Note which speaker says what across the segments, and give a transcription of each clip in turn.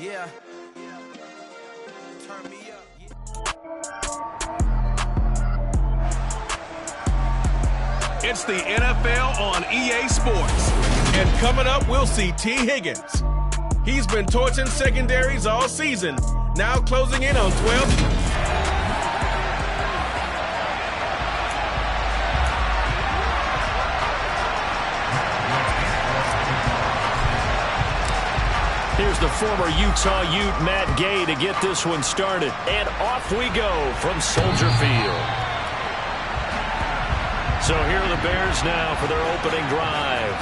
Speaker 1: Yeah. Turn me up.
Speaker 2: It's the NFL on EA Sports. And coming up, we'll see T. Higgins. He's been torching secondaries all season, now closing in on 12.
Speaker 3: Here's the former Utah Ute, Matt Gay, to get this one started. And off we go from Soldier Field. So here are the Bears now for their opening drive.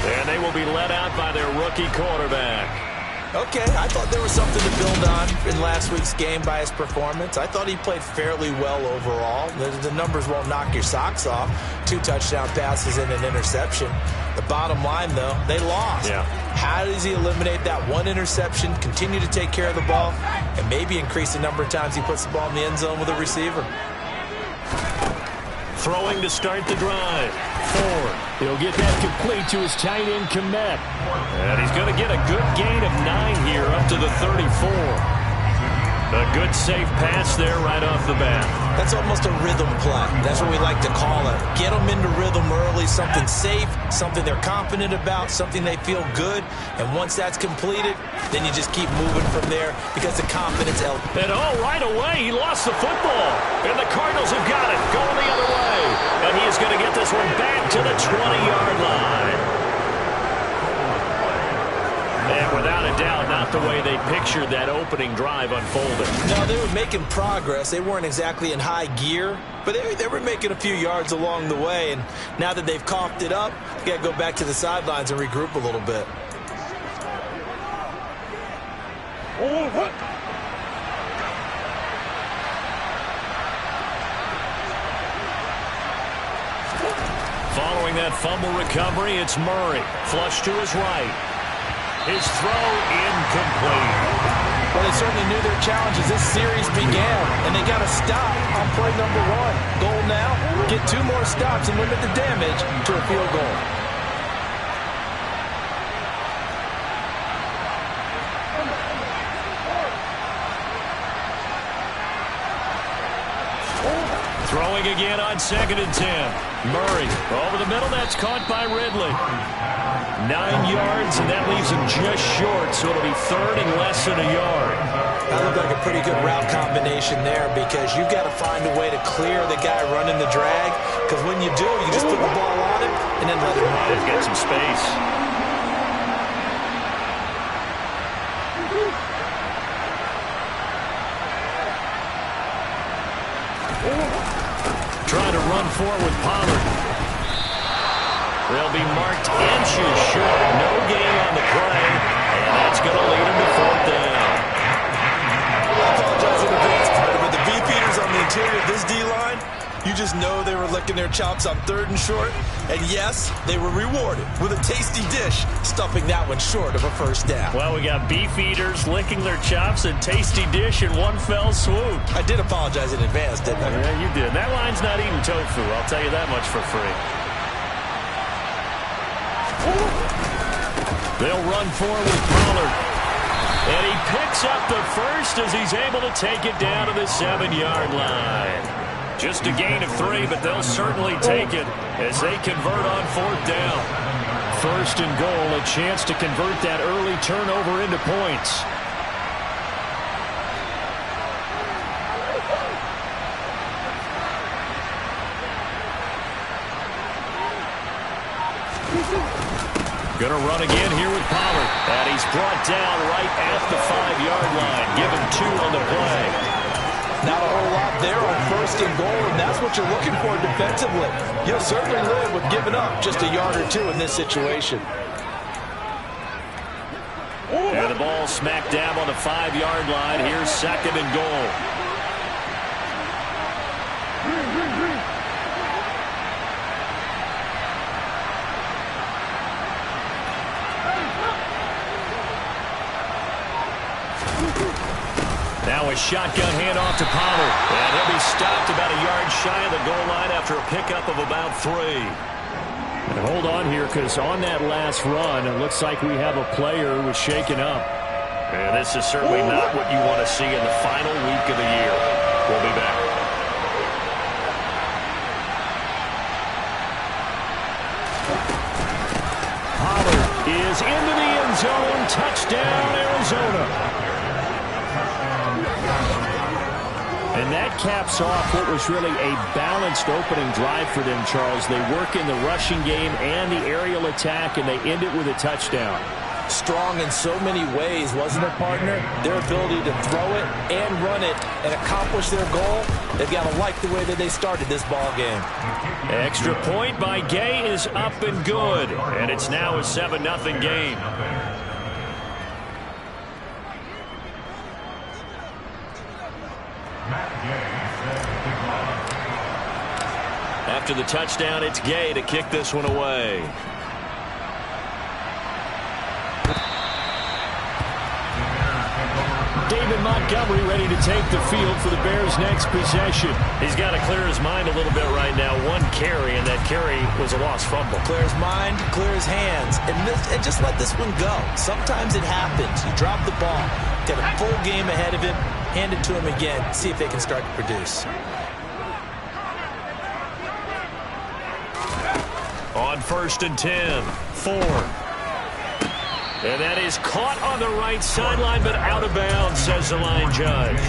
Speaker 3: And they will be led out by their rookie quarterback.
Speaker 1: Okay, I thought there was something to build on in last week's game by his performance. I thought he played fairly well overall. The numbers won't knock your socks off. 2 touchdown passes and an interception. The bottom line, though, they lost.
Speaker 3: Yeah.
Speaker 1: How does he eliminate that one interception, continue to take care of the ball, and maybe increase the number of times he puts the ball in the end zone with a receiver?
Speaker 3: Throwing to start the drive. Ford. He'll get that complete to his tight end, Komet. And he's going to get a good gain of 9 here up to the 34. A good safe pass there right off the bat.
Speaker 1: That's almost a rhythm play. That's what we like to call it. Get them into rhythm early, something safe, something they're confident about, something they feel good. And once that's completed, then you just keep moving from there because the confidence helps.
Speaker 3: And right away, he lost the football. And the Cardinals have got it, going the other way. And he is going to get this one back to the 20-yard line. And without a doubt, not the way they pictured that opening drive unfolding.
Speaker 1: No, they were making progress. They weren't exactly in high gear, but they were making a few yards along the way. And now that they've coughed it up, you got to go back to the sidelines and regroup a little bit.
Speaker 3: Following that fumble recovery, it's Murray. Flush to his right. His throw incomplete.
Speaker 1: Well, they certainly knew their challenges. This series began, and they got to stop on play number 1. Goal now, get 2 more stops and limit the damage to a field goal.
Speaker 3: Throwing again on 2nd and 10. Murray over the middle. That's caught by Ridley. 9 yards, and that leaves him just short, so it'll be 3rd and less than a yard.
Speaker 1: That looked like a pretty good route combination there because you've got to find a way to clear the guy running the drag, because when you do, you just put the ball on him and then let him run.
Speaker 3: They've got some space. Trying to run forward with Pollard. They'll be marked inches short. No gain on the play. And that's going to lead him to 4th down.
Speaker 1: I apologize in advance, but the beefeaters on the interior of this D-line, you just know they were licking their chops on 3rd and short. And yes, they were rewarded with a tasty dish, stuffing that one short of a 1st down.
Speaker 3: Well, we got beefeaters licking their chops and tasty dish in one fell swoop.
Speaker 1: I did apologize in advance, didn't I?
Speaker 3: Yeah, you did. That line's not eating tofu. I'll tell you that much for free. They'll run forward with Pollard. And he picks up the 1st as he's able to take it down to the 7-yard line. Just a gain of 3, but they'll certainly take it as they convert on 4th down. 1st and goal, a chance to convert that early turnover into points. Going to run again here with Pollard. And he's brought down right at the 5-yard line. Give him 2 on the play.
Speaker 1: Not a whole lot there on 1st and goal, and that's what you're looking for defensively. You'll certainly live with giving up just a yard or 2 in this situation.
Speaker 3: And the ball smack dab on the 5-yard line. Here's 2nd and goal. Now a shotgun handoff to Pollard. And he'll be stopped about a yard shy of the goal line after a pickup of about 3. And hold on here, because on that last run, it looks like we have a player who was shaken up. And this is certainly not what you want to see in the final week of the year. We'll be back. Pollard is into the end zone. Touchdown, Arizona. And that caps off what was really a balanced opening drive for them, Charles. They work in the rushing game and the aerial attack, and they end it with a touchdown.
Speaker 1: Strong in so many ways, wasn't it, partner? Their ability to throw it and run it and accomplish their goal, they've got to like the way that they started this ball game.
Speaker 3: Extra point by Gay is up and good, and it's now a 7-0 game. After the touchdown, it's Gay to kick this one away. David Montgomery ready to take the field for the Bears' next possession. He's got to clear his mind a little bit right now. One carry, and that carry was a lost fumble.
Speaker 1: Clear his mind, clear his hands, and just let this one go. Sometimes it happens. You drop the ball, get a full game ahead of him, hand it to him again, see if they can start to produce.
Speaker 3: On 1st and 10, Ford. And that is caught on the right sideline, but out of bounds, says the line judge.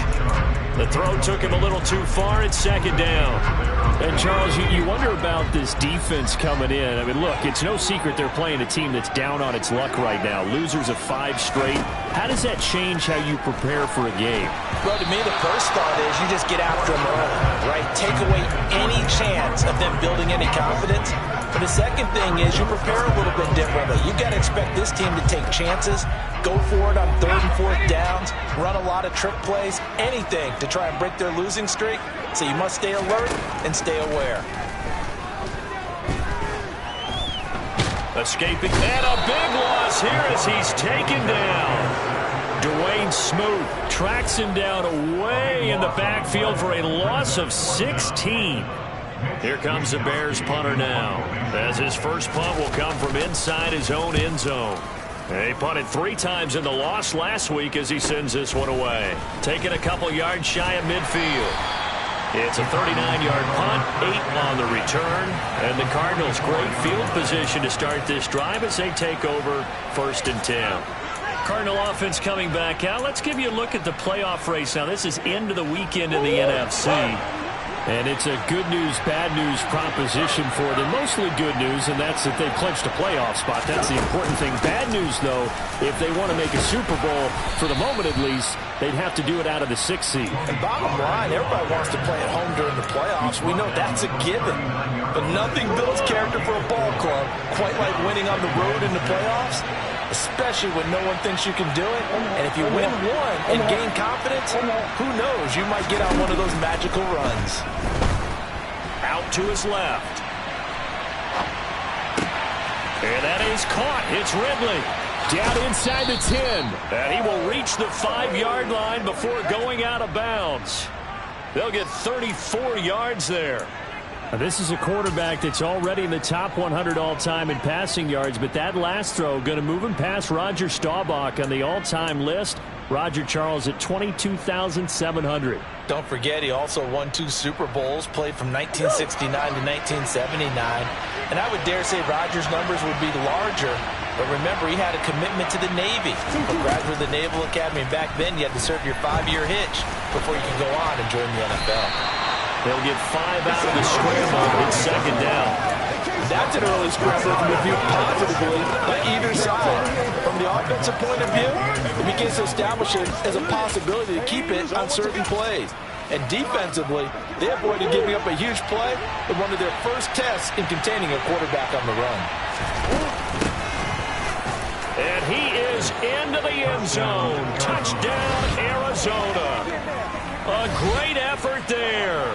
Speaker 3: The throw took him a little too far. It's 2nd down. And, Charles, you wonder about this defense coming in. I mean, look, it's no secret they're playing a team that's down on its luck right now. Losers of 5 straight. How does that change how you prepare for a game?
Speaker 1: Well, to me, the first thought is you just get after them early, right? Take away any chance of them building any confidence. But the second thing is you prepare a little bit differently. You've got to expect this team to take chances, go for it on 3rd and 4th downs, run a lot of trick plays, anything to try and break their losing streak. So you must stay alert and stay aware.
Speaker 3: Escaping, and a big loss here as he's taken down. Dwayne Smoot tracks him down away in the backfield for a loss of 16. Here comes the Bears punter now, as his first punt will come from inside his own end zone. He punted 3 times in the loss last week as he sends this one away. Taking a couple yards shy of midfield. It's a 39-yard punt, 8 on the return. And the Cardinals, great field position to start this drive as they take over 1st and 10. Cardinal offense coming back out. Let's give you a look at the playoff race. Now, this is end of the weekend in the NFC. And it's a good news, bad news proposition for them. Mostly good news, and that's that they clinched a playoff spot. That's the important thing. Bad news, though, if they want to make a Super Bowl, for the moment at least, they'd have to do it out of the 6th seed.
Speaker 1: And bottom line, everybody wants to play at home during the playoffs. We know that's a given. But nothing builds character for a ball club quite like winning on the road in the playoffs, especially when no one thinks you can do it. And if you win one and gain confidence, who knows? You might get on one of those magical runs.
Speaker 3: Out to his left. And that is caught. It's Ridley. Down inside the 10. And he will reach the 5-yard line before going out of bounds. They'll get 34 yards there. Now, this is a quarterback that's already in the top 100 all-time in passing yards, but that last throw going to move him past Roger Staubach on the all-time list. Roger Charles at 22,700.
Speaker 1: Don't forget, he also won 2 Super Bowls, played from 1969 to 1979. And I would dare say Roger's numbers would be larger. But remember, he had a commitment to the Navy. A graduate of the Naval Academy. And back then, you had to serve your 5-year hitch before you could go on and join the NFL.
Speaker 3: They'll get 5 out of the scramble. It's 2nd down.
Speaker 1: That's an early scramble that can be viewed positively by either side. From the offensive point of view, it begins to establish it as a possibility to keep it on certain plays. And defensively, they avoided giving up a huge play in one of their first tests in containing a quarterback on the run.
Speaker 3: And he is into the end zone. Touchdown, Arizona. A great effort there.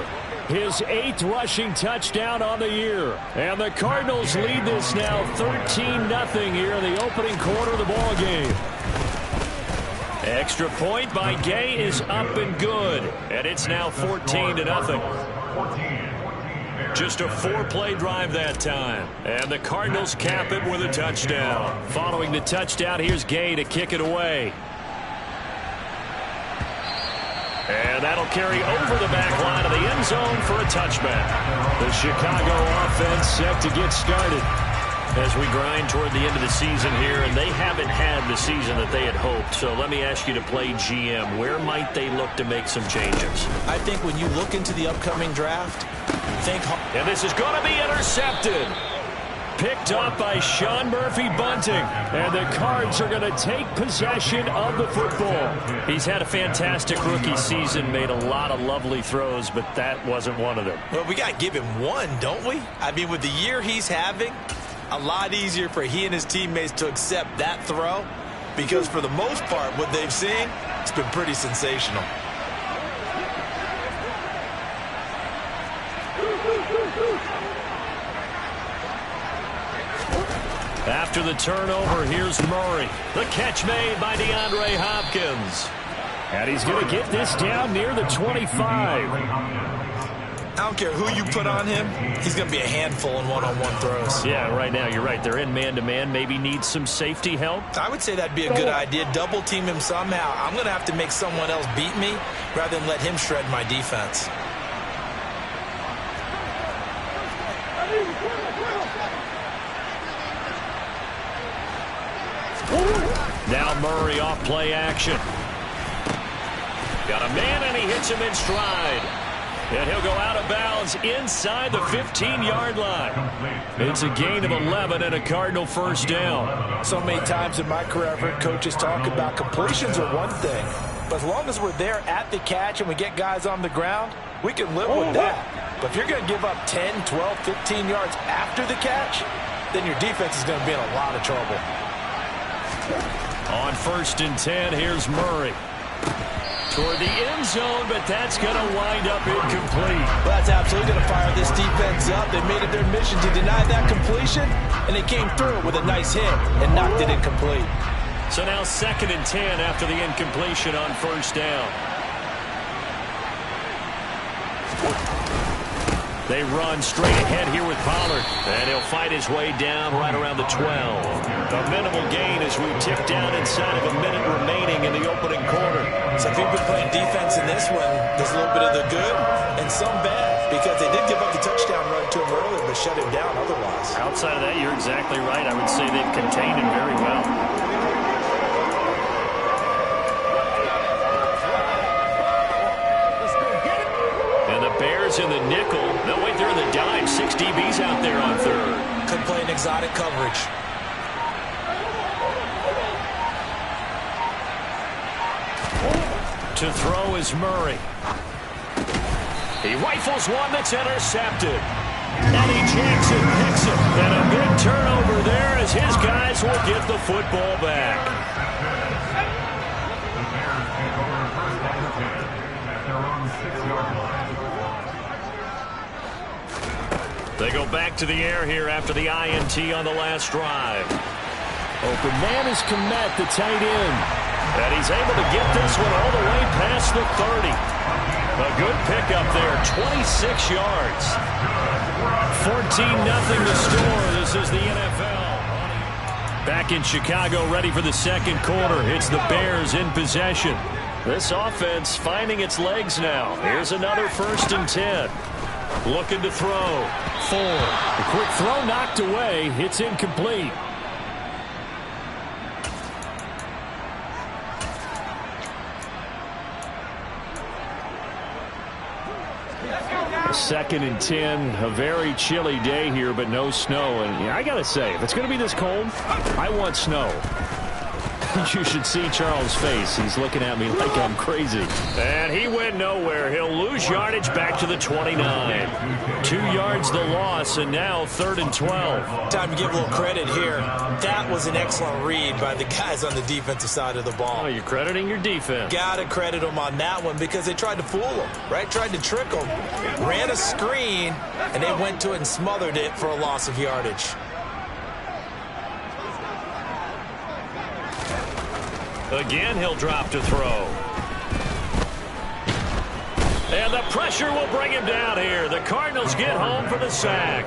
Speaker 3: His 8th rushing touchdown on the year. And the Cardinals lead this now 13-0 here in the opening quarter of the ball game. Extra point by Gay is up and good. And it's now 14-0. Just a 4-play drive that time. And the Cardinals cap it with a touchdown. Following the touchdown, here's Gay to kick it away. And that'll carry over the back line of the end zone for a touchback. The Chicago offense set to get started as we grind toward the end of the season here, and they haven't had the season that they had hoped. So let me ask you to play GM. Where might they look to make some changes?
Speaker 1: I think when you look into the upcoming draft,
Speaker 3: and this is going to be intercepted. Picked up by Sean Murphy-Bunting. And the Cards are going to take possession of the football. He's had a fantastic rookie season, made a lot of lovely throws, but that wasn't one of them.
Speaker 1: Well, we got to give him one, don't we? I mean, with the year he's having, a lot easier for he and his teammates to accept that throw, because for the most part, what they've seen, it's been pretty sensational.
Speaker 3: After the turnover, here's Murray. The catch made by DeAndre Hopkins. And he's going to get this down near the 25.
Speaker 1: I don't care who you put on him, he's going to be a handful in one-on-one throws.
Speaker 3: Yeah, right now, you're right. They're in man-to-man. Maybe need some safety help.
Speaker 1: I would say that'd be a good idea. Double team him somehow. I'm going to have to make someone else beat me rather than let him shred my defense.
Speaker 3: Now Murray off play action. Got a man, and he hits him in stride. And he'll go out of bounds inside the 15-yard line. It's a gain of 11 and a Cardinal first down.
Speaker 1: So many times in my career, I've heard coaches talk about completions are one thing. But as long as we're there at the catch and we get guys on the ground, we can live with that. But if you're going to give up 10, 12, 15 yards after the catch, then your defense is going to be in a lot of trouble.
Speaker 3: On 1st and 10, here's Murray. Toward the end zone, but that's going to wind up incomplete.
Speaker 1: Well, that's absolutely going to fire this defense up. They made it their mission to deny that completion, and they came through with a nice hit and knocked it incomplete.
Speaker 3: So now 2nd and 10 after the incompletion on 1st down. They run straight ahead here with Pollard, and he'll fight his way down right around the 12. A minimal gain as we tip down inside of a minute remaining in the opening quarter.
Speaker 1: So if you've been playing defense in this one, there's a little bit of the good and some bad, because they did give up the touchdown run to him earlier, but shut him down otherwise.
Speaker 3: Outside of that, you're exactly right. I would say they've contained him very well. In the nickel. No, wait, they're in the dime. 6 DBs out there on 3rd.
Speaker 1: Could play an exotic coverage.
Speaker 3: To throw is Murray. He rifles one that's intercepted. And he jacks it, picks it. And a big turnover there as his guys will get the football back. They go back to the air here after the INT on the last drive. Open man is Kmet, the tight end. And he's able to get this one all the way past the 30. A good pickup there, 26 yards. 14-0 the score. This is the NFL. Back in Chicago, ready for the second quarter. It's the Bears in possession. This offense finding its legs now. Here's another 1st and 10. Looking to throw. 4. The quick throw knocked away. It's incomplete. Second and 10. A very chilly day here, but no snow. And I got to say, if it's going to be this cold, I want snow. You should see Charles' face. He's looking at me like I'm crazy. And he went nowhere. He'll lose yardage back to the 29. 2 yards the loss, and now 3rd and 12.
Speaker 1: Time to give a little credit here. That was an excellent read by the guys on the defensive side of the ball.
Speaker 3: Oh, you're crediting your defense.
Speaker 1: Got to credit them on that one because they tried to fool them, right? Tried to trick them. Ran a screen, and they went to it and smothered it for a loss of yardage.
Speaker 3: Again, he'll drop to throw. And the pressure will bring him down here. The Cardinals get home for the sack.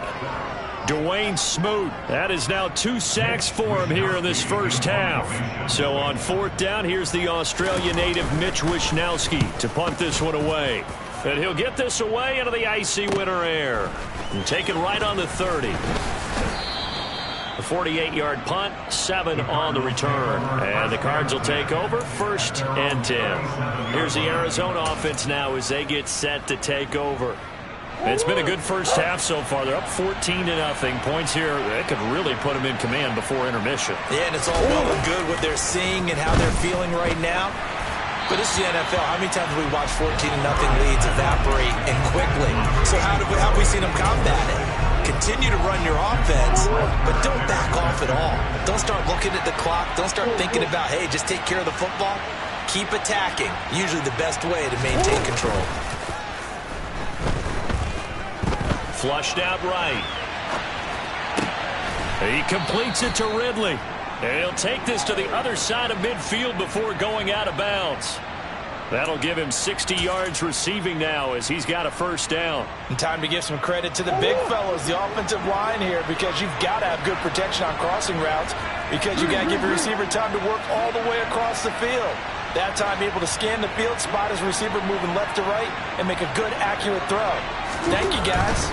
Speaker 3: Dwayne Smoot. That is now 2 sacks for him here in this first half. So on 4th down, here's the Australia native Mitch Wishnowsky to punt this one away. And he'll get this away into the icy winter air. And take it right on the 30. A 48-yard punt, 7 on the return. And the Cards will take over 1st and 10. Here's the Arizona offense now as they get set to take over. It's been a good first half so far. They're up 14-0. Points here, that could really put them in command before intermission.
Speaker 1: Yeah, and it's all well and good what they're seeing and how they're feeling right now. But this is the NFL. How many times have we watched 14-0 leads evaporate and quickly? So how have we seen them combat it? Continue to run your offense, but don't back off at all. Don't start looking at the clock. Don't start thinking about, hey, just take care of the football. Keep attacking. Usually the best way to maintain control.
Speaker 3: Flushed out right. He completes it to Ridley. And he'll take this to the other side of midfield before going out of bounds. That'll give him 60 yards receiving now as he's got a first down.
Speaker 4: And time to give some credit to the big fellows, the offensive line here, because you've got to have good protection on crossing routes because you've got to give your receiver time to work all the way across the field. That time able to scan the field, spot his receiver moving left to right, and make a good, accurate throw. Thank you, guys.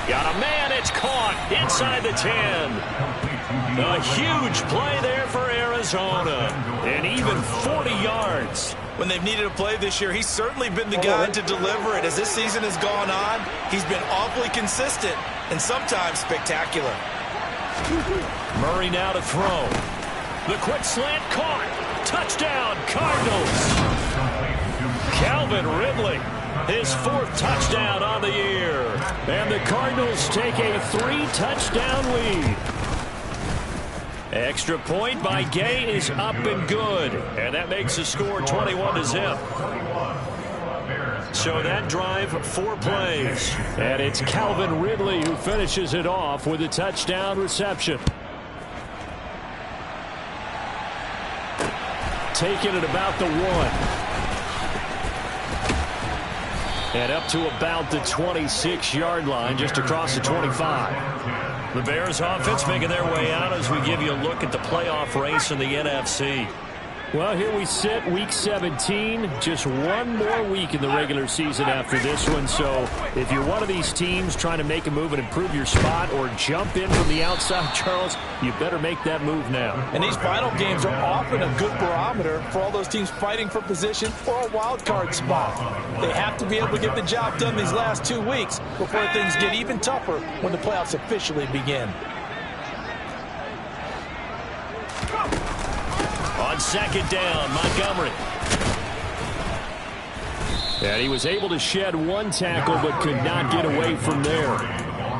Speaker 3: Got a man, it's caught inside the 10. A huge play there for Arizona. And even 40 yards.
Speaker 1: When they've needed a play this year, he's certainly been the guy to deliver it. As this season has gone on, he's been awfully consistent and sometimes spectacular.
Speaker 3: Murray now to throw. The quick slant caught. Touchdown, Cardinals. Calvin Ridley, his 4th touchdown on the year. And the Cardinals take a 3-touchdown lead. Extra point by Gay is up and good. And that makes the score 21-0. So that drive, 4 plays. And it's Calvin Ridley who finishes it off with a touchdown reception. Taking it about the 1. And up to about the 26-yard line, just across the 25. The Bears offense making their way out as we give you a look at the playoff race in the NFC. Well, here we sit, Week 17. Just one more week in the regular season after this one. So if you're one of these teams trying to make a move and improve your spot or jump in from the outside, Charles, you better make that move now.
Speaker 4: And these final games are often a good barometer for all those teams fighting for position or a wild card spot. They have to be able to get the job done these last 2 weeks before things get even tougher when the playoffs officially begin.
Speaker 3: On 2nd down, Montgomery. And he was able to shed 1 tackle but could not get away from there.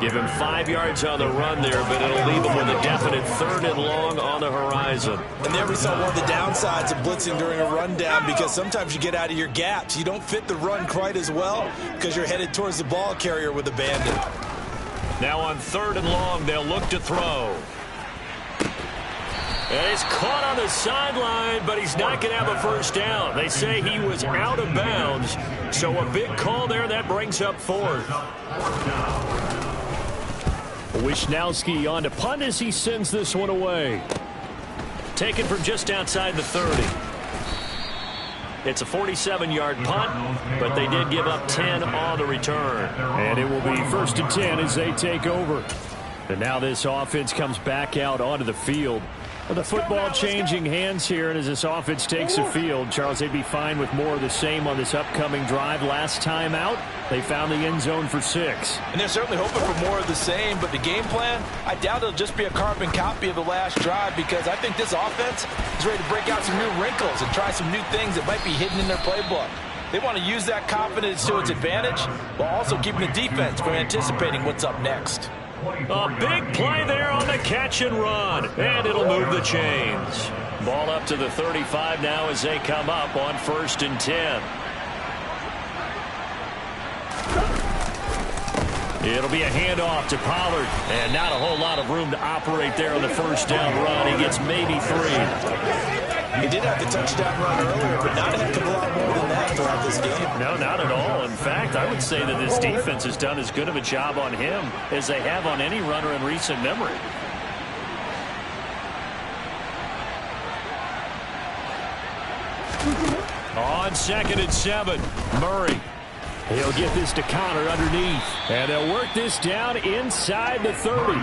Speaker 3: Give him 5 yards on the run there, but it'll leave him with a definite 3rd and long on the horizon.
Speaker 1: And there we saw one of the downsides of blitzing during a rundown because sometimes you get out of your gaps. You don't fit the run quite as well because you're headed towards the ball carrier with a bandit.
Speaker 3: Now on 3rd and long, they'll look to throw. And he's caught on the sideline, but he's not going to have a first down. They say he was out of bounds, so a big call there. That brings up 4th. Wishnowsky on to punt as he sends this one away. Taken from just outside the 30. It's a 47-yard punt, but they did give up 10 on the return. And it will be 1st and 10 as they take over. And now this offense comes back out onto the field. The football changing hands here, and as this offense takes the field, Charles, they'd be fine with more of the same on this upcoming drive. Last time out, they found the end zone for 6.
Speaker 4: And they're certainly hoping for more of the same, but the game plan, I doubt it'll just be a carbon copy of the last drive because I think this offense is ready to break out some new wrinkles and try some new things that might be hidden in their playbook. They want to use that confidence to its advantage while also keeping the defense from anticipating what's up next.
Speaker 3: A big play there on the catch and run, and it'll move the chains. Ball up to the 35 now as they come up on 1st and 10. It'll be a handoff to Pollard, and not a whole lot of room to operate there on the first down run. He gets maybe 3.
Speaker 1: He did have the touchdown run earlier, but not a heck of a lot more than that throughout this game.
Speaker 3: No, not at all. In fact, I would say that this defense has done as good of a job on him as they have on any runner in recent memory. On 2nd and 7, Murray. He'll get this to Connor underneath. And they'll work this down inside the 30.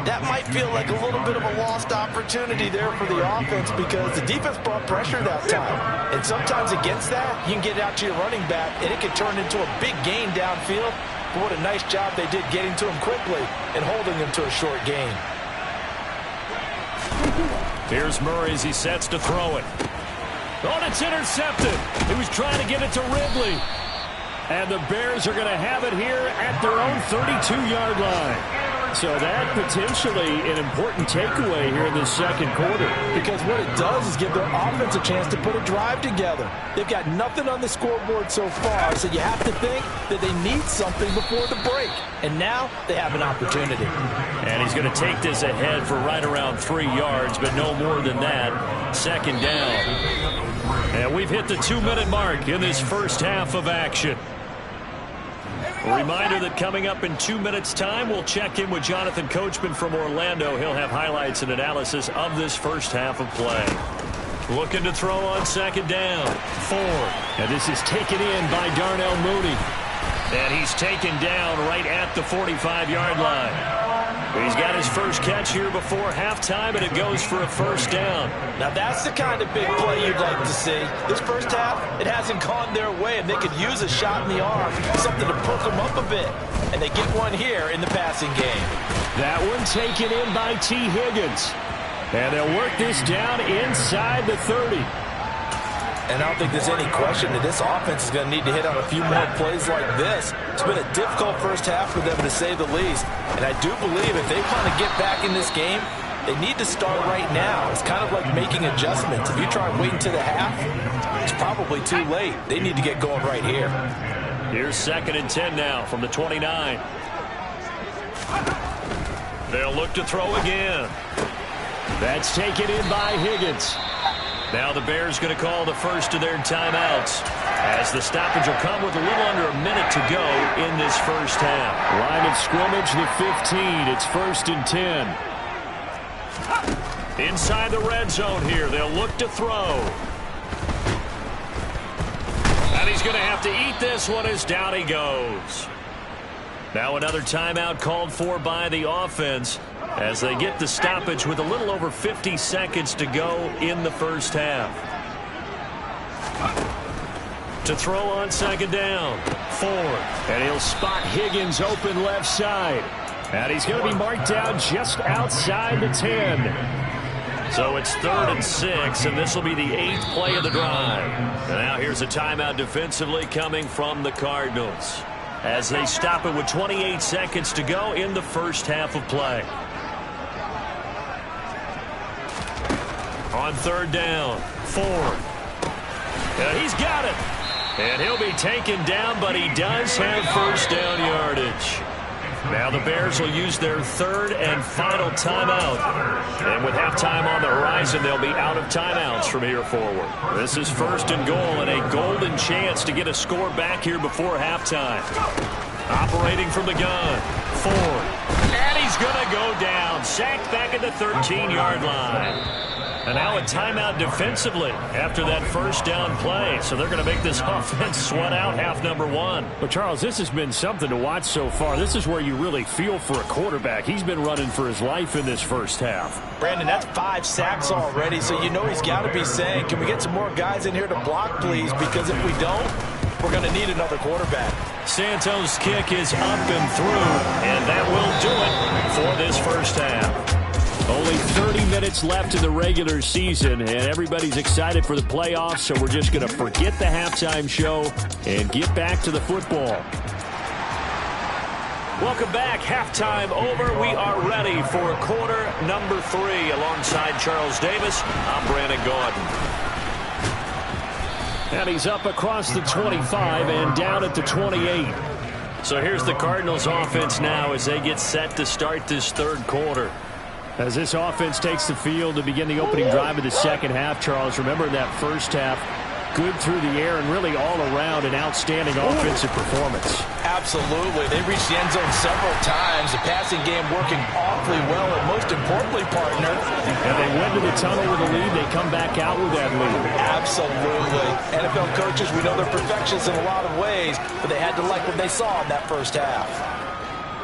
Speaker 1: That might feel like a little bit of a lost opportunity there for the offense because the defense brought pressure that time. And sometimes against that, you can get out to your running back, and it can turn into a big gain downfield. But what a nice job they did getting to him quickly and holding him to a short gain.
Speaker 3: Here's Murray as he sets to throw it. Oh, it's intercepted. He was trying to get it to Ridley. And the Bears are going to have it here at their own 32-yard line. So that potentially an important takeaway here in the second quarter.
Speaker 4: Because what it does is give their offense a chance to put a drive together. They've got nothing on the scoreboard so far, so you have to think that they need something before the break. And now they have an opportunity.
Speaker 3: And he's going to take this ahead for right around 3 yards, but no more than that. 2nd down. And we've hit the 2-minute mark in this first half of action. A reminder that coming up in 2 minutes' time, we'll check in with Jonathan Coachman from Orlando. He'll have highlights and analysis of this first half of play. Looking to throw on 2nd down. Ford. And this is taken in by Darnell Mooney. And he's taken down right at the 45-yard line. He's got his first catch here before halftime, and it goes for a first down.
Speaker 4: Now that's the kind of big play you'd like to see. This first half, it hasn't gone their way, and they could use a shot in the arm, something to perk them up a bit. And they get one here in the passing game.
Speaker 3: That one taken in by T. Higgins. And they'll work this down inside the 30.
Speaker 1: And I don't think there's any question that this offense is going to need to hit on a few more plays like this. It's been a difficult first half for them, to say the least. And I do believe if they want to get back in this game, they need to start right now. It's kind of like making adjustments. If you try waiting to the half, it's probably too late. They need to get going right here.
Speaker 3: Here's 2nd and 10 now from the 29. They'll look to throw again. That's taken in by Higgins. Now the Bears going to call the first of their timeouts as the stoppage will come with a little under a minute to go in this first half. Line of scrimmage, the 15. It's 1st and 10. Inside the red zone here. They'll look to throw. And he's going to have to eat this one as down he goes. Now another timeout called for by the offense as they get the stoppage with a little over 50 seconds to go in the first half. To throw on 2nd down. Ford. And he'll spot Higgins open left side. And he's going to be marked down just outside the 10. So it's 3rd and 6, and this will be the 8th play of the drive. And now here's a timeout defensively coming from the Cardinals as they stop it with 28 seconds to go in the first half of play. On 3rd down, Ford. And he's got it. And he'll be taken down, but he does have first down yardage. Now the Bears will use their 3rd and final timeout. And with halftime on the horizon, they'll be out of timeouts from here forward. This is 1st and goal and a golden chance to get a score back here before halftime. Operating from the gun, Ford. And he's going to go down. Sacked back at the 13-yard line. And now a timeout defensively after that first down play. So they're going to make this offense sweat out half number 1.
Speaker 5: But, Charles, this has been something to watch so far. This is where you really feel for a quarterback. He's been running for his life in this first half.
Speaker 4: Brandon, that's 5 sacks already, so you know he's got to be saying, can we get some more guys in here to block, please? Because if we don't, we're going to need another quarterback.
Speaker 3: Santos' kick is up and through, and that will do it for this first half.
Speaker 5: Only 30 minutes left in the regular season, and everybody's excited for the playoffs, so we're just going to forget the halftime show and get back to the football.
Speaker 3: Welcome back. Halftime over. We are ready for quarter number 3. Alongside Charles Davis, I'm Brandon Gaudin.
Speaker 5: And he's up across the 25 and down at the 28.
Speaker 3: So here's the Cardinals offense now as they get set to start this third quarter.
Speaker 5: As this offense takes the field to begin the opening drive of the second half, Charles, remember in that first half, good through the air and really all around an outstanding offensive performance.
Speaker 4: Absolutely. They reached the end zone several times. The passing game working awfully well, and most importantly, partner.
Speaker 5: And they went to the tunnel with a lead. They come back out with that lead.
Speaker 4: Absolutely. NFL coaches, we know they're perfectionists in a lot of ways, but they had to like what they saw in that first half.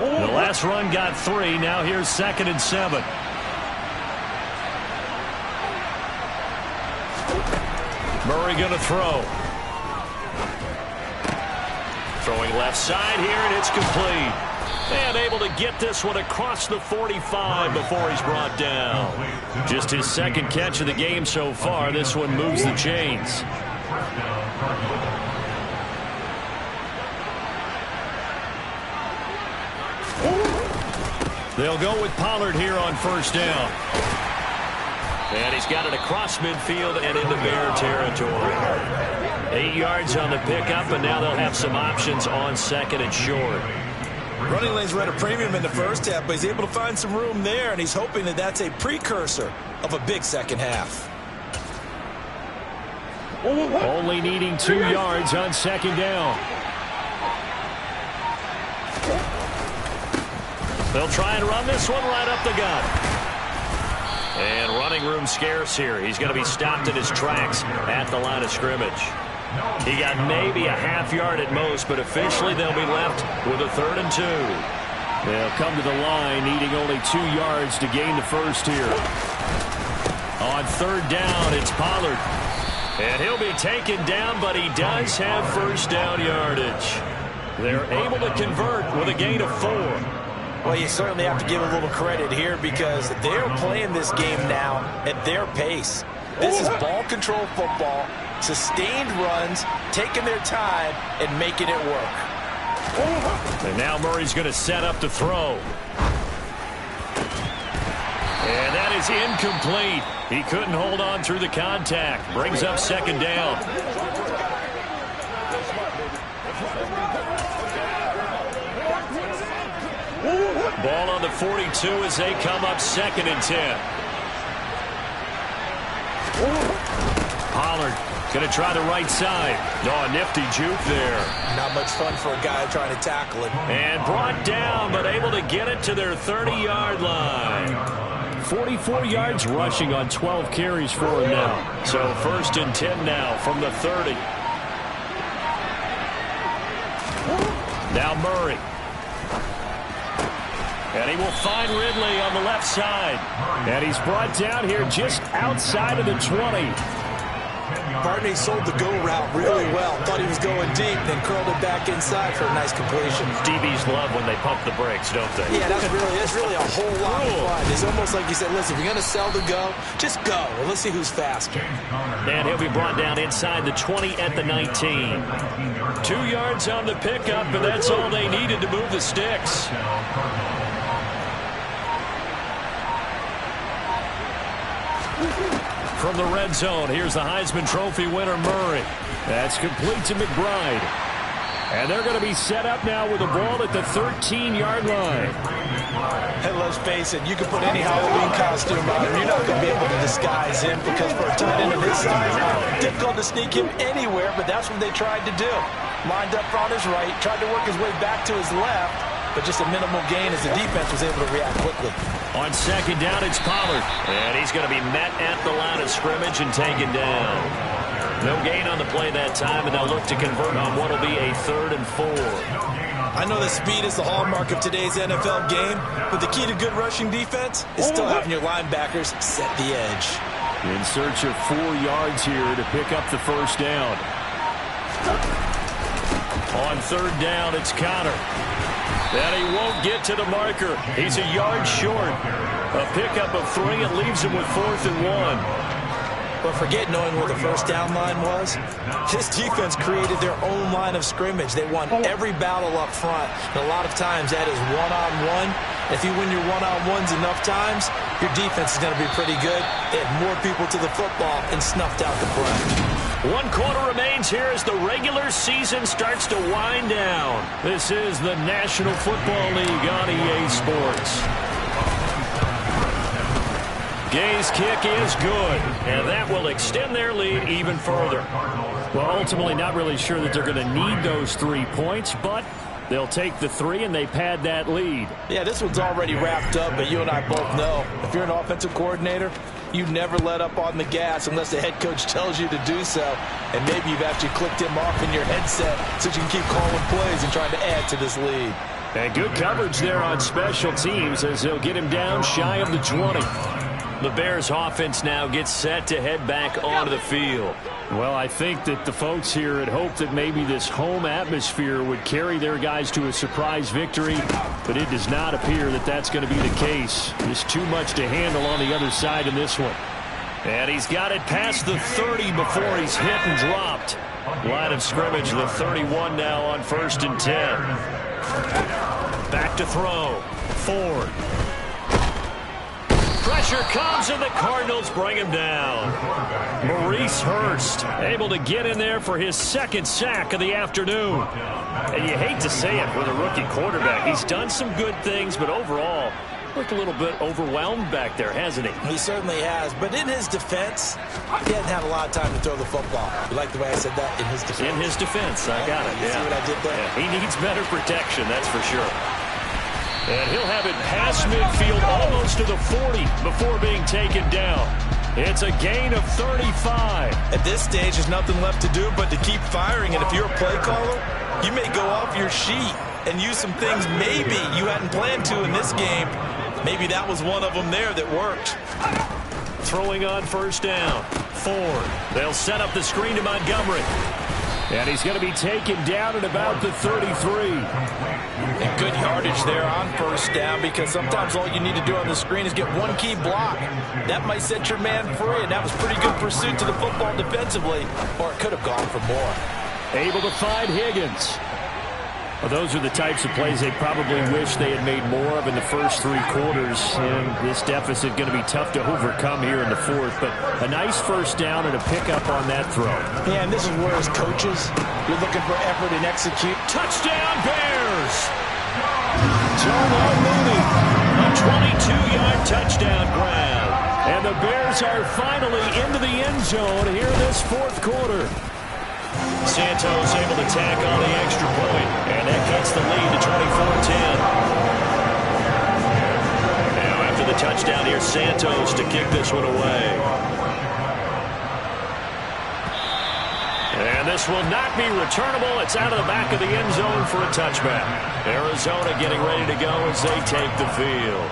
Speaker 3: The last run got 3. Now here's 2nd and 7. Murray going to throw. Throwing left side here, and it's complete. And able to get this one across the 45 before he's brought down. Just his 2nd catch of the game so far. This one moves the chains. They'll go with Pollard here on 1st down. And he's got it across midfield and into Bear territory. 8 yards on the pickup, and now they'll have some options on 2nd and short.
Speaker 1: Running lanes were at a premium in the first half, but he's able to find some room there, and he's hoping that that's a precursor of a big second half.
Speaker 5: Only needing 2 yards on 2nd down.
Speaker 3: They'll try and run this one right up the gut. And running room scarce here. He's going to be stopped in his tracks at the line of scrimmage. He got maybe a half yard at most, but officially they'll be left with a 3rd and 2.
Speaker 5: They'll come to the line needing only 2 yards to gain the first here.
Speaker 3: On 3rd down, it's Pollard. And he'll be taken down, but he does have 1st down yardage. They're able to convert with a gain of 4.
Speaker 1: Well, you certainly have to give a little credit here because they're playing this game now at their pace. This is ball control football, sustained runs, taking their time, and making it work.
Speaker 3: And now Murray's going to set up to throw. And that is incomplete. He couldn't hold on through the contact. Brings up 2nd down. Ball on the 42 as they come up 2nd and 10. Pollard going to try the right side. Oh, nifty juke there.
Speaker 1: Not much fun for a guy trying to tackle it.
Speaker 3: And brought down, but able to get it to their 30-yard line.
Speaker 5: 44 yards rushing on 12 carries for him now.
Speaker 3: So 1st and 10 now from the 30. Now Murray. And he will find Ridley on the left side.
Speaker 5: And he's brought down here just outside of the 20.
Speaker 1: Barney sold the go route really well. Thought he was going deep, then curled it back inside for a nice completion.
Speaker 3: DBs love when they pump the brakes, don't they?
Speaker 1: Yeah, that's really a whole lot of fun. It's almost like you said, listen, if you're going to sell the go, just go. Well, let's see who's faster.
Speaker 3: And he'll be brought down inside the 20 at the 19. 2 yards on the pickup, and that's all they needed to move the sticks. From the red zone, here's the Heisman Trophy winner, Murray.
Speaker 5: That's complete to McBride. And they're going to be set up now with the ball at the 13-yard line.
Speaker 1: And let's face it, you can put any Halloween costume on him. You're not going to be able to disguise him because for a tight end of his size, difficult to sneak him anywhere, but that's what they tried to do. Lined up on his right, tried to work his way back to his left, but just a minimal gain as the defense was able to react quickly.
Speaker 3: On 2nd down, it's Pollard. And he's going to be met at the line of scrimmage and taken down. No gain on the play that time, and they'll look to convert on what will be a 3rd and 4.
Speaker 1: I know that speed is the hallmark of today's NFL game, but the key to good rushing defense is still having your linebackers set the edge.
Speaker 5: In search of 4 yards here to pick up the 1st down.
Speaker 3: On 3rd down, it's Connor. And he won't get to the marker. He's a yard short. A pickup of 3. It leaves him with 4th and 1.
Speaker 1: But forget knowing where the first down line was. This defense created their own line of scrimmage. They won every battle up front. And a lot of times that is one-on-one. If you win your one-on-ones enough times, your defense is going to be pretty good. They had more people to the football and snuffed out the play.
Speaker 3: 1 quarter remains here as the regular season starts to wind down. This is the National Football League on EA Sports. Gay's kick is good, and that will extend their lead even further.
Speaker 5: Well, ultimately not really sure that they're going to need those 3 points, but they'll take the 3 and they pad that lead.
Speaker 4: Yeah, this one's already wrapped up, but you and I both know if you're an offensive coordinator, you never let up on the gas unless the head coach tells you to do so. And maybe you've actually clicked him off in your headset so you can keep calling plays and trying to add to this lead.
Speaker 5: And good coverage there on special teams as they'll get him down shy of the 20.
Speaker 3: The Bears offense now gets set to head back onto the field.
Speaker 5: Well, I think that the folks here had hoped that maybe this home atmosphere would carry their guys to a surprise victory, but it does not appear that that's going to be the case. Just too much to handle on the other side in this one.
Speaker 3: And he's got it past the 30 before he's hit and dropped. Line of scrimmage, the 31 now on 1st and 10. Back to throw. Ford. Pressure comes, and the Cardinals bring him down. Maurice Hurst able to get in there for his 2nd sack of the afternoon. And you hate to say it with a rookie quarterback. He's done some good things, but overall, looked a little bit overwhelmed back there, hasn't he?
Speaker 1: He certainly has. But in his defense, he hadn't had a lot of time to throw the football. You like the way I said that? In his defense.
Speaker 3: In his defense, I got it.
Speaker 1: You see what I did there?
Speaker 3: Yeah, he needs better protection, that's for sure. And he'll have it past midfield almost to the 40 before being taken down. It's a gain of 35.
Speaker 1: At this stage, there's nothing left to do but to keep firing. And if you're a play caller, you may go off your sheet and use some things maybe you hadn't planned to in this game. Maybe that was one of them there that worked.
Speaker 3: Throwing on 1st down. Ford. They'll set up the screen to Montgomery.
Speaker 5: And he's going to be taken down at about the 33.
Speaker 1: And good yardage there on 1st down, because sometimes all you need to do on the screen is get one key block. That might set your man free, and that was pretty good pursuit to the football defensively, or it could have gone for more.
Speaker 5: Able to find Higgins. Well, those are the types of plays they probably wish they had made more of in the first 3 quarters. And this deficit going to be tough to overcome here in the 4th. But a nice 1st down and a pickup on that throw.
Speaker 1: Yeah, and this is where as coaches, you're looking for effort and execute.
Speaker 3: Touchdown, Bears! Joel Mooney, a 22-yard touchdown grab.
Speaker 5: And the Bears are finally into the end zone here in this 4th quarter.
Speaker 3: Santos able to tack on the extra point, and that cuts the lead to 24-10. Now after the touchdown, here's Santos to kick this one away. And this will not be returnable. It's out of the back of the end zone for a touchback. Arizona getting ready to go as they take the field.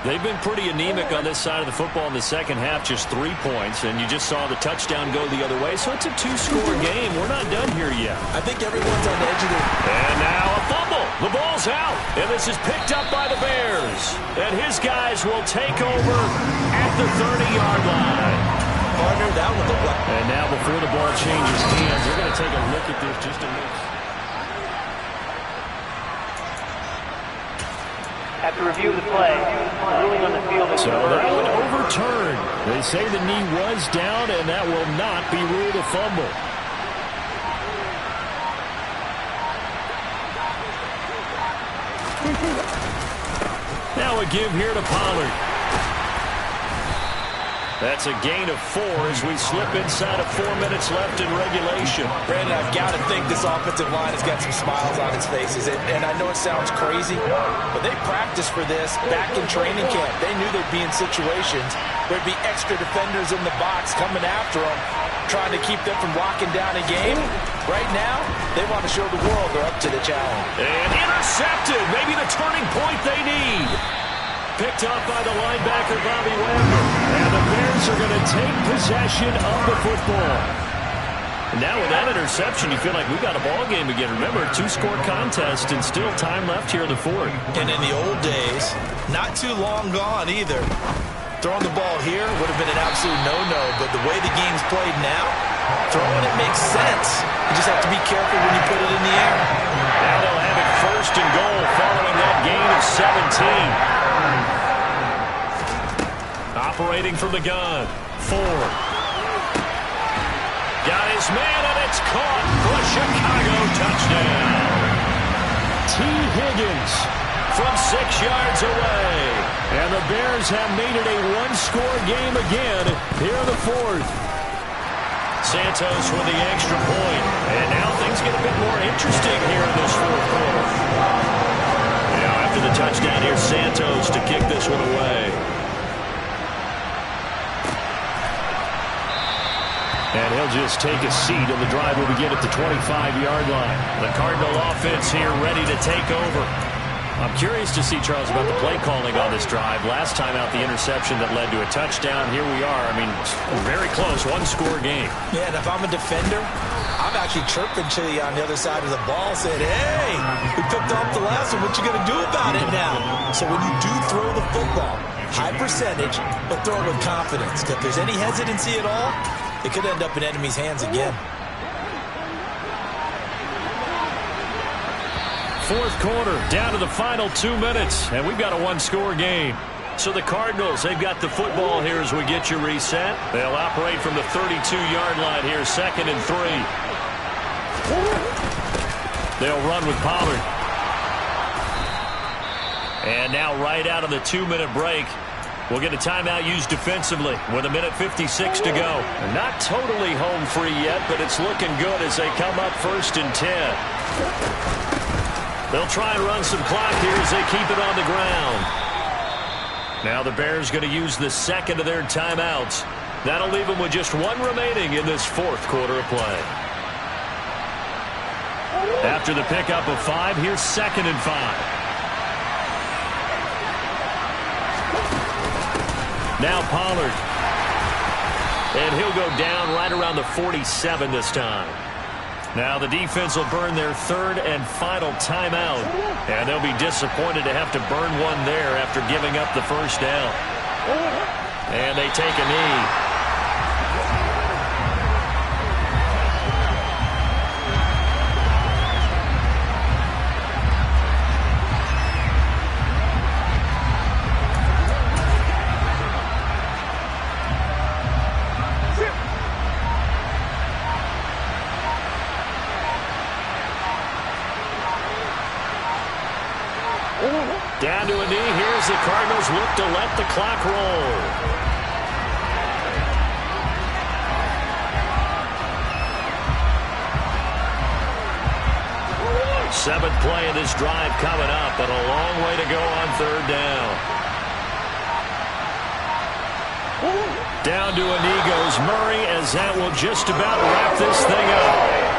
Speaker 3: They've been pretty anemic on this side of the football in the second half, just 3 points, and you just saw the touchdown go the other way, so it's a 2-score game. We're not done here yet.
Speaker 1: I think everyone's on the edge of their...
Speaker 3: And now a fumble. The ball's out, and this is picked up by the Bears. And his guys will take over at the 30-yard line.
Speaker 1: Partner, that would look like...
Speaker 5: And now before the ball changes hands, they're going to take a look at this just a minute.
Speaker 6: After review of the play, the ruling on the field is
Speaker 5: so that one overturned. They say the knee was down, and that will not be ruled a fumble. Now a give here to Pollard. That's a gain of 4 as we slip inside of 4 minutes left in regulation.
Speaker 1: Brandon, I've got to think this offensive line has got some smiles on its faces. And I know it sounds crazy, but they practiced for this back in training camp. They knew they'd be in situations where there'd be extra defenders in the box coming after them, trying to keep them from locking down a game. Right now, they want to show the world they're up to the challenge.
Speaker 3: And intercepted. Maybe the turning point they need. Picked up by the linebacker, Bobby Wagner.
Speaker 5: And the Bears are going to take possession of the football.
Speaker 3: And now with that interception, you feel like we got a ball game again. Remember, 2-score contest and still time left here in the 4th.
Speaker 1: And in the old days, not too long gone either. Throwing the ball here would have been an absolute no-no, but the way the game's played now, throwing it makes sense. You just have to be careful when you put it in the air.
Speaker 3: Now they'll have it 1st and goal following that gain of 17. Operating from the gun. Ford. Got his man, and it's caught for a Chicago touchdown.
Speaker 5: T. Higgins
Speaker 3: from 6 yards away.
Speaker 5: And the Bears have made it a 1-score game again here in the fourth.
Speaker 3: Santos with the extra point. And now things get a bit more interesting here in this fourth quarter. Now after the touchdown, here's Santos to kick this one away.
Speaker 5: And he'll just take a seat, and the drive will begin at the 25-yard line.
Speaker 3: The Cardinal offense here ready to take over. I'm curious to see, Charles, about the play calling on this drive. Last time out, the interception that led to a touchdown. Here we are. I mean, very close, one-score game.
Speaker 1: Yeah, and if I'm a defender, I'm actually chirping to you on the other side of the ball, saying, hey, we picked off the last one. What you going to do about it now? So when you do throw the football, high percentage, but throw it with confidence. If there's any hesitancy at all, it could end up in enemy's hands again.
Speaker 5: Fourth quarter, down to the final 2 minutes, and we've got a one-score game.
Speaker 3: So the Cardinals, they've got the football here as we get you reset. They'll operate from the 32-yard line here, 2nd and 3. They'll run with Pollard. And now right out of the 2-minute break, we'll get a timeout used defensively with 1:56 to go. And not totally home free yet, but it's looking good as they come up 1st and 10. They'll try and run some clock here as they keep it on the ground. Now the Bears going to use the second of their timeouts. That'll leave them with just one remaining in this fourth quarter of play. After the pickup of 5, here's 2nd and 5. Now Pollard. And he'll go down right around the 47 this time. Now the defense will burn their 3rd and final timeout. And they'll be disappointed to have to burn one there after giving up the first down. And they take a knee. Down to a knee. Here's the Cardinals look to let the clock roll. Seventh play of this drive coming up, and a long way to go on 3rd down. Down to a knee goes Murray, as that will just about wrap this thing up.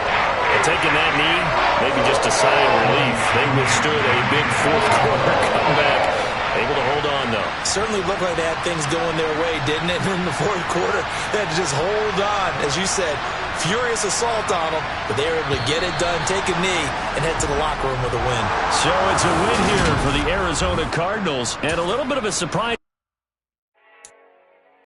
Speaker 3: Taking that knee, maybe just a sigh of relief. They withstood a big fourth quarter comeback. Able to hold on, though.
Speaker 1: Certainly looked like they had things going their way, didn't it? In the fourth quarter, they had to just hold on. As you said, furious assault on them, but they were able to get it done, take a knee, and head to the locker room with a win.
Speaker 5: So it's a win here for the Arizona Cardinals, and a little bit of a surprise